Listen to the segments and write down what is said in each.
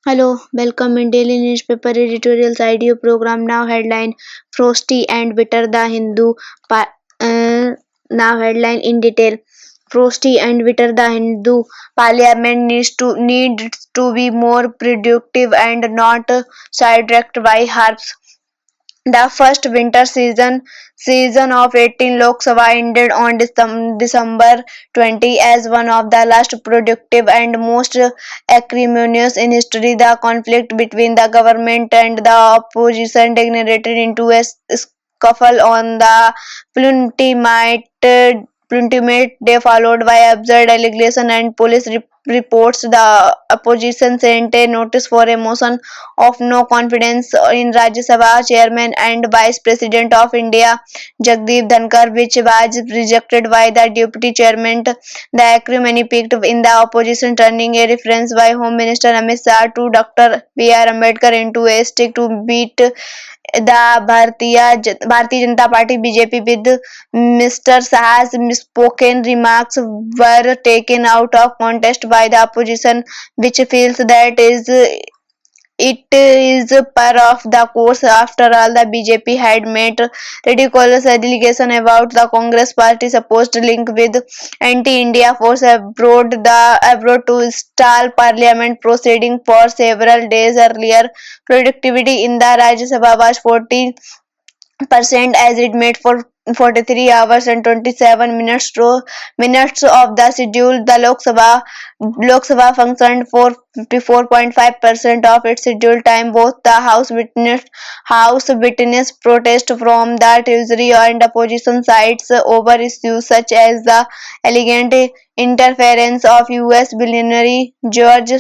Hello, welcome in daily newspaper editorials IDO program. Now headline: Frosty and Bitter the Hindu. Now headline in detail: Frosty and Bitter the Hindu. Parliament needs to be more productive and not sidetracked by harps. The first winter season of 18 Lok Sabha ended on December 20 as one of the last productive and most acrimonious in history. The conflict between the government and the opposition degenerated into a scuffle on the penultimate day, followed by absurd allegations and police reports. The opposition sent a notice for a motion of no confidence in Rajya Sabha chairman and Vice President of India Jagdeep Dhankar, which was rejected by the deputy chairman. The acrimony peaked in the opposition, turning a reference by Home Minister Amit Shah to Dr. B.R. Ambedkar into a stick to beat the Bharatiya Janata Party (BJP). With Mr. Shah's misspoken remarks were taken out of context by the opposition, which feels that it is par of the course. After all, the BJP had made ridiculous allegations about the Congress party's supposed link with anti-India force abroad to stall parliament proceeding for several days earlier. Productivity in the Rajya Sabha was 40% as it made for 43 hours and 27 minutes of the schedule. The Lok Sabha functioned for 54.5% of its scheduled time. Both the House witnessed protest from the Treasury and opposition sides over issues such as the alleged interference of US billionaire George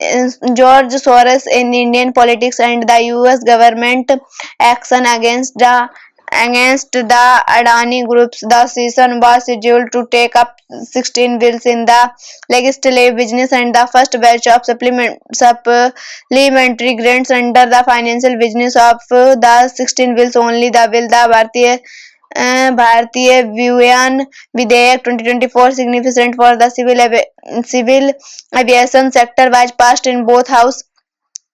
Soros in Indian politics and the US government action against the Adani groups. The session was scheduled to take up 16 bills in the legislative business and the first batch of supplementary grants under the financial business. Of the 16 bills, only the bill, the Bharatiya Vyan Videyak 2024, significant for the civil aviation sector, was passed in both houses.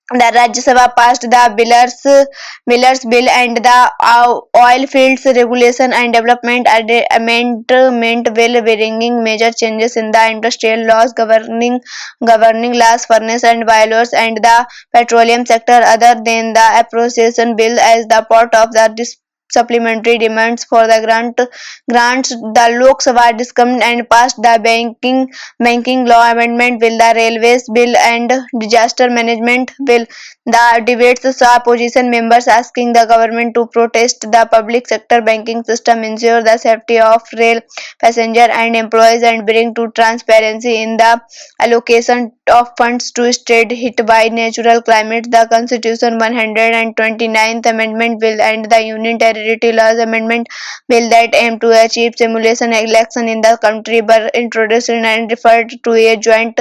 The Rajya Sabha passed the Millers Bill and the Oil Fields Regulation and Development Amendment Bill, bringing major changes in the industrial laws governing blast furnace and boilers and the petroleum sector. Other than the appropriation bill as the part of the supplementary demands for the grants, the Lok Sabha discussed and passed the banking law amendment bill, the railways bill and disaster management bill. The debates saw opposition members asking the government to protest the public sector banking system, ensure the safety of rail passengers and employees, and bring to transparency in the allocation of funds to states hit by natural climate. The Constitution 129th Amendment Bill and the Union Territory Laws Amendment Bill that aim to achieve simulation election in the country were introduced and referred to a joint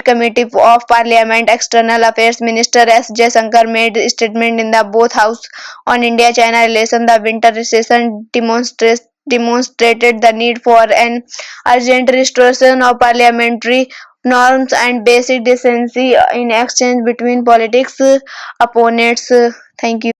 committee of Parliament. External Affairs Minister S. Jaishankar made a statement in the both House on India-China relations. The winter session demonstrated the need for an urgent restoration of parliamentary norms and basic decency in exchange between politics opponents. Thank you.